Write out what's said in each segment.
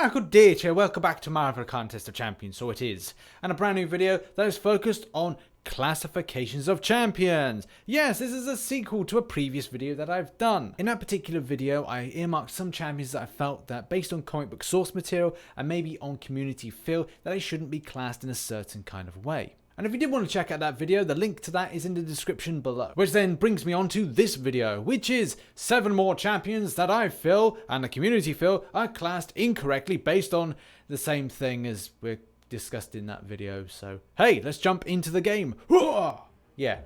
good day to you, welcome back to Marvel Contest of Champions, so it is, and a brand new video that is focused on classifications of champions. Yes, this is a sequel to a previous video that I've done. In that particular video, I earmarked some champions that I felt that based on comic book source material and maybe on community feel that they shouldn't be classed in a certain kind of way. And if you did want to check out that video, the link to that is in the description below. Which then brings me on to this video, which is 7 more champions that I feel, and the community feel, are classed incorrectly based on the same thing as we discussed in that video. So, hey, let's jump into the game. Yeah,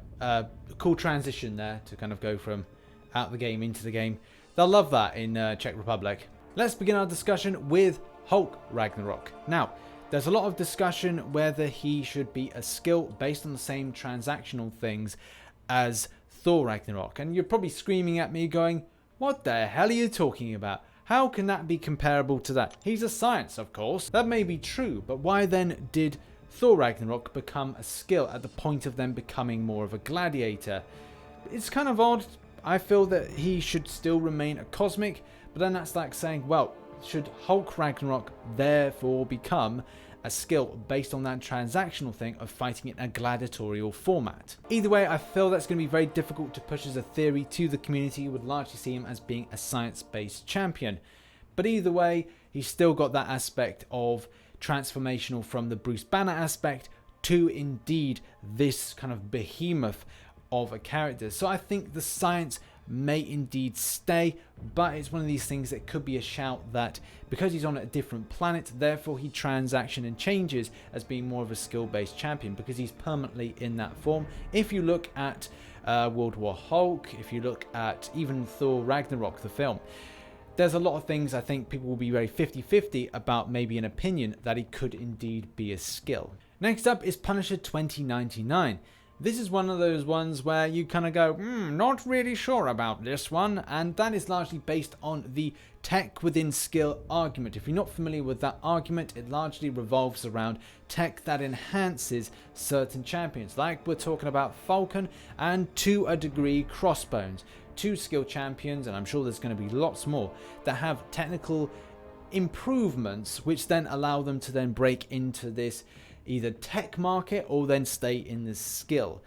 cool transition there to kind of go from out the game into the game. They'll love that in Czech Republic. Let's begin our discussion with Hulk Ragnarok. Now, there's a lot of discussion whether he should be a skill based on the same transactional things as Thor Ragnarok. And you're probably screaming at me going, what the hell are you talking about? How can that be comparable to that? He's a science, of course. That may be true, but why then did Thor Ragnarok become a skill at the point of them becoming more of a gladiator? It's kind of odd. I feel that he should still remain a cosmic, but then that's like saying, well, should Hulk Ragnarok therefore become a skill based on that transactional thing of fighting in a gladiatorial format? Either way, I feel that's going to be very difficult to push as a theory to the community who would largely see him as being a science-based champion. But either way, he's still got that aspect of transformational from the Bruce Banner aspect to indeed this kind of behemoth of a character. So I think the science may indeed stay, but it's one of these things that could be a shout that because he's on a different planet, therefore he transaction and changes as being more of a skill-based champion because he's permanently in that form. If you look at World War Hulk, if you look at even Thor Ragnarok, the film, there's a lot of things I think people will be very 50-50 about maybe an opinion that he could indeed be a skill. Next up is Punisher 2099. This is one of those ones where you kind of go, not really sure about this one, and that is largely based on the tech within skill argument. If you're not familiar with that argument, it largely revolves around tech that enhances certain champions, like we're talking about Falcon and to a degree Crossbones. 2 skill champions, and I'm sure there's going to be lots more, that have technical improvements which then allow them to then break into this either tech market or then stay in this skill.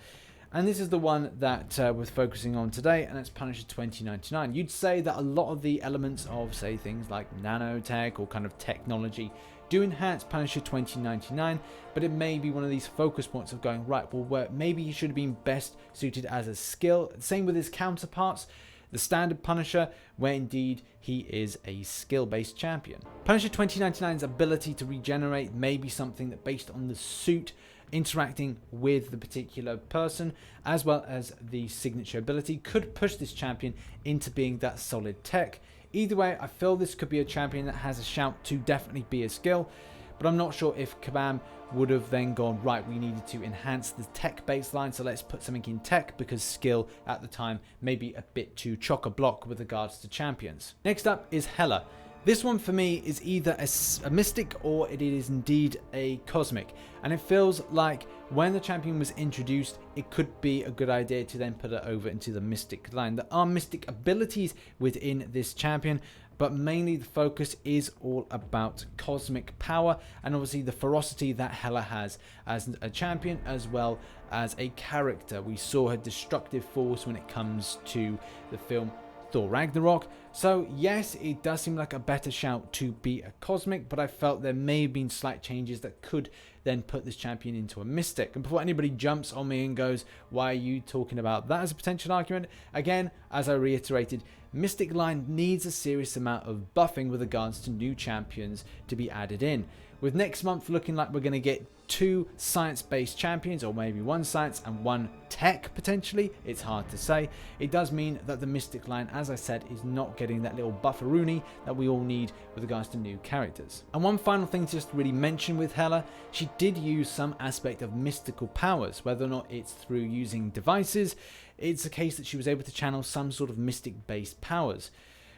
And this is the one that we're focusing on today, and it's Punisher 2099. You'd say that a lot of the elements of, say, things like nanotech or kind of technology do enhance Punisher 2099, but it may be one of these focus points of going, right, well, where maybe he should have been best suited as a skill. Same with his counterparts, the standard Punisher, where indeed he is a skill-based champion. Punisher 2099's ability to regenerate may be something that, based on the suit interacting with the particular person, as well as the signature ability, could push this champion into being that solid tech. Either way, I feel this could be a champion that has a shout to definitely be a skill, but I'm not sure if Kabam would have then gone, right, we needed to enhance the tech baseline, so let's put something in tech, because skill at the time may be a bit too chock-a-block with regards to champions. Next up is Hela. This one for me is either a mystic or it is indeed a cosmic, and it feels like when the champion was introduced, it could be a good idea to then put it over into the mystic line. There are mystic abilities within this champion, but mainly the focus is all about cosmic power and obviously the ferocity that Hela has as a champion as well as a character. We saw her destructive force when it comes to the film Thor Ragnarok. So yes, it does seem like a better shout to be a cosmic, but I felt there may have been slight changes that could then put this champion into a mystic. And before anybody jumps on me and goes, why are you talking about that as a potential argument? Again, as I reiterated, Mystic line needs a serious amount of buffing with regards to new champions to be added in. With next month looking like we're going to get 2 science-based champions, or maybe 1 science and 1 tech potentially, it's hard to say. It does mean that the Mystic line, as I said, is not getting that little bufferoonie that we all need with regards to new characters. And one final thing to just really mention with Hela, she did use some aspect of mystical powers, whether or not it's through using devices. It's a case that she was able to channel some sort of mystic-based powers.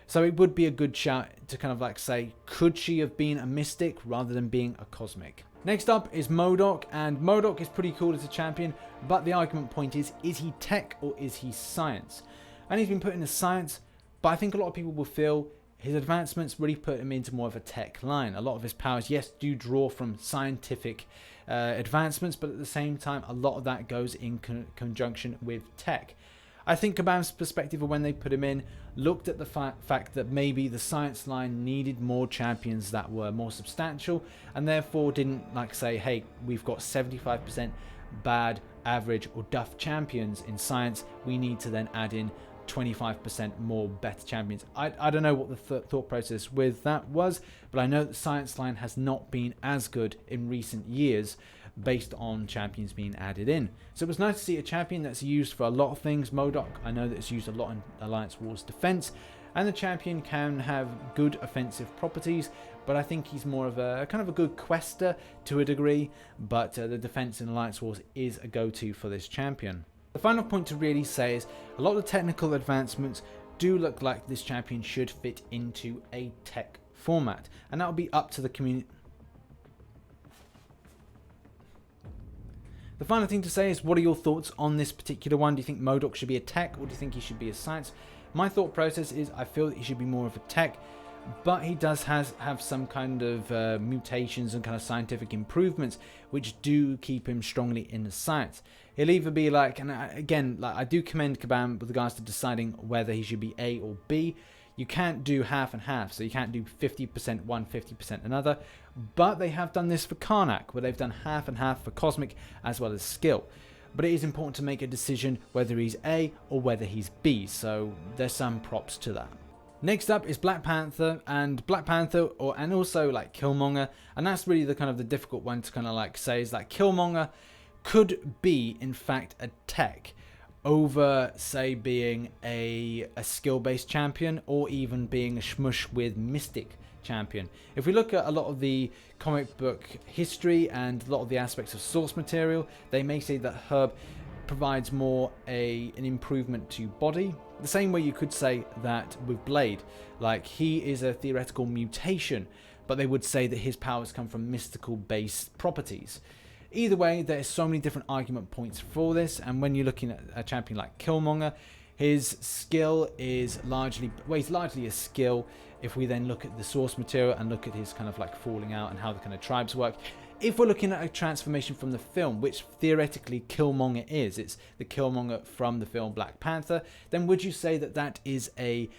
So it would be a good shout to kind of like say, could she have been a mystic rather than being a cosmic? Next up is MODOK, and MODOK is pretty cool as a champion, but the argument point is he tech or is he science? And he's been put in the science, but I think a lot of people will feel his advancements really put him into more of a tech line. A lot of his powers, yes, do draw from scientific advancements, but at the same time, a lot of that goes in conjunction with tech. I think Kabam's perspective of when they put him in looked at the fact that maybe the science line needed more champions that were more substantial, and therefore didn't like say, hey, we've got 75% bad, average, or duff champions in science. We need to then add in 25% more better champions. I don't know what the thought process with that was, but I know that science line has not been as good in recent years based on champions being added in. So it was nice to see a champion that's used for a lot of things. MODOK, I know that it's used a lot in Alliance Wars defense, and the champion can have good offensive properties, but I think he's more of a kind of a good quester to a degree, but the defense in Alliance Wars is a go-to for this champion. The final point to really say is a lot of the technical advancements do look like this champion should fit into a tech format, and that'll be up to the community. The final thing to say is, what are your thoughts on this particular one? Do you think MODOK should be a tech, or do you think he should be a science? My thought process is I feel that he should be more of a tech, but he does have some kind of mutations and kind of scientific improvements which do keep him strongly in the science. He'll either be like, and again, like I do commend Kabam with regards to deciding whether he should be A or B. You can't do half and half, so you can't do 50% one, 50% another. But they have done this for Karnak, where they've done half and half for Cosmic as well as skill. But it is important to make a decision whether he's A or whether he's B, so there's some props to that. Next up is Black Panther, and Black Panther, and also like Killmonger, and that's really the kind of the difficult one to kind of like say is that Killmonger could be in fact a tech over say being a skill-based champion, or even being a shmush with mystic champion. If we look at a lot of the comic book history and a lot of the aspects of source material, they may say that Herb provides more an improvement to body, the same way you could say that with Blade, like he is a theoretical mutation, but they would say that his powers come from mystical based properties. Either way, there's so many different argument points for this, and when you're looking at a champion like Killmonger, his skill is largely, well, he's largely a skill. If we then look at the source material and look at his kind of like falling out and how the kind of tribes work, if we're looking at a transformation from the film, which theoretically Killmonger is, it's the Killmonger from the film Black Panther, then would you say that that is a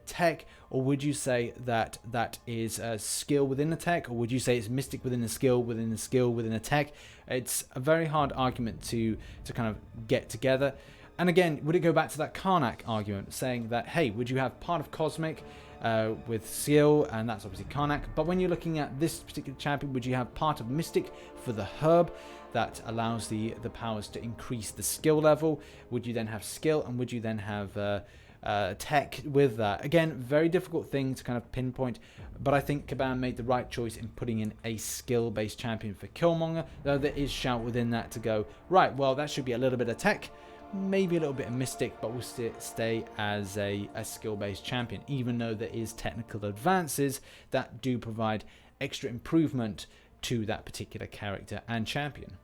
tech, or would you say that that is a skill within a tech, or would you say it's mystic within a skill within a skill within a tech? It's a very hard argument to kind of get together. And again, would it go back to that Karnak argument, saying that, hey, would you have part of Cosmic with skill, and that's obviously Karnak, but when you're looking at this particular champion, would you have part of Mystic for the Herb that allows the powers to increase the skill level? Would you then have skill, and would you then have tech with that? Again, very difficult thing to kind of pinpoint, but I think Kabam made the right choice in putting in a skill-based champion for Killmonger, though there is shout within that to go, right, well, that should be a little bit of tech, maybe a little bit of mystic, but we'll stay as a skill-based champion, even though there is technical advances that do provide extra improvement to that particular character and champion.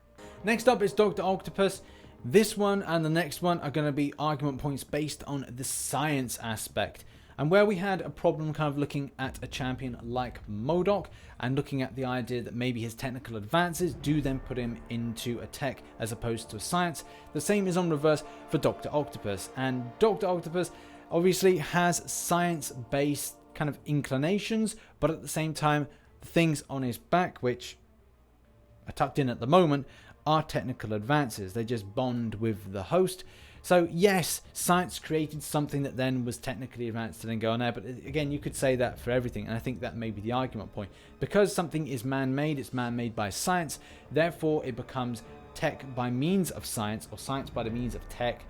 Next up is Dr. Octopus. This one and the next one are going to be argument points based on the science aspect, and where we had a problem kind of looking at a champion like MODOK and looking at the idea that maybe his technical advances do then put him into a tech as opposed to a science. The same is on reverse for Dr. Octopus, and Dr. Octopus obviously has science-based kind of inclinations, but at the same time the things on his back, which are tucked in at the moment, are technical advances. They just bond with the host. So yes, science created something that then was technically advanced to then go on there, but again, you could say that for everything, and I think that may be the argument point. Because something is man-made, it's man-made by science, therefore it becomes tech by means of science, or science by the means of tech.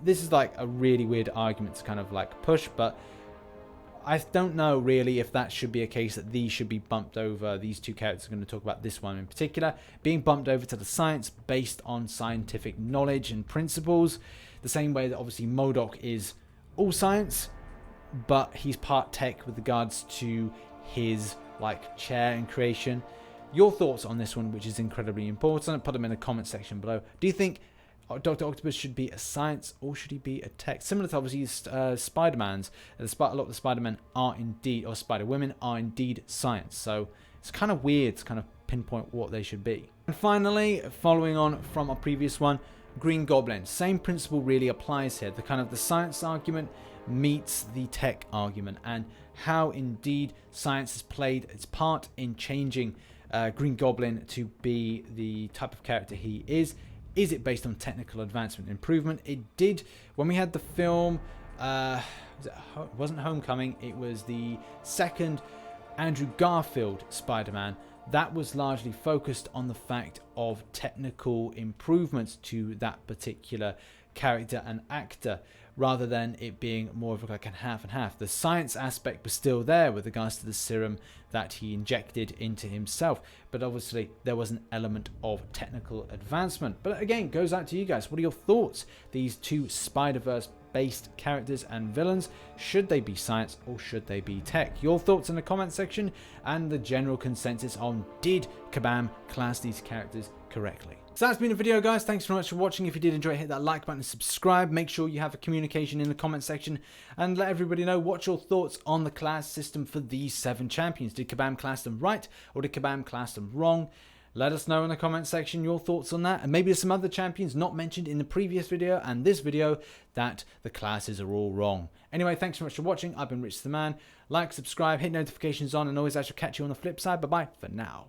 This is like a really weird argument to kind of like push, but I don't know really if that should be a case that these should be bumped over. These two characters are going to talk about this one in particular, being bumped over to the science based on scientific knowledge and principles. The same way that obviously MODOK is all science, but he's part tech with regards to his like chair and creation. Your thoughts on this one, which is incredibly important, put them in the comment section below. Do you think Dr. Octopus should be a science or should he be a tech? Similar to obviously Spider-Man's. A lot of the Spider-Men are indeed, or Spider-Women are indeed science. So it's kind of weird to kind of pinpoint what they should be. And finally, following on from our previous one, Green Goblin. Same principle really applies here. The science argument meets the tech argument, and how indeed science has played its part in changing Green Goblin to be the type of character he is. Is it based on technical advancement and improvement? It did when we had the film, it wasn't Homecoming, it was the second Andrew Garfield Spider-Man. That was largely focused on the fact of technical improvements to that particular character and actor, rather than it being more of like a half and half. The science aspect was still there with regards to the serum that he injected into himself, but obviously there was an element of technical advancement. But again, goes out to you guys. What are your thoughts? These two Spider-Verse based characters and villains, should they be science or should they be tech? Your thoughts in the comment section, and the general consensus on did Kabam class these characters correctly. So that's been the video, guys. Thanks very much for watching. If you did enjoy it, hit that like button and subscribe. Make sure you have a communication in the comment section and let everybody know what your thoughts on the class system for these 7 champions. Did Kabam class them right or did Kabam class them wrong? Let us know in the comment section your thoughts on that, and maybe there's some other champions not mentioned in the previous video and this video that the classes are all wrong. Anyway, thanks so much for watching. I've been RichTheMan. Like, subscribe, hit notifications on, and always I shall catch you on the flip side. Bye bye for now.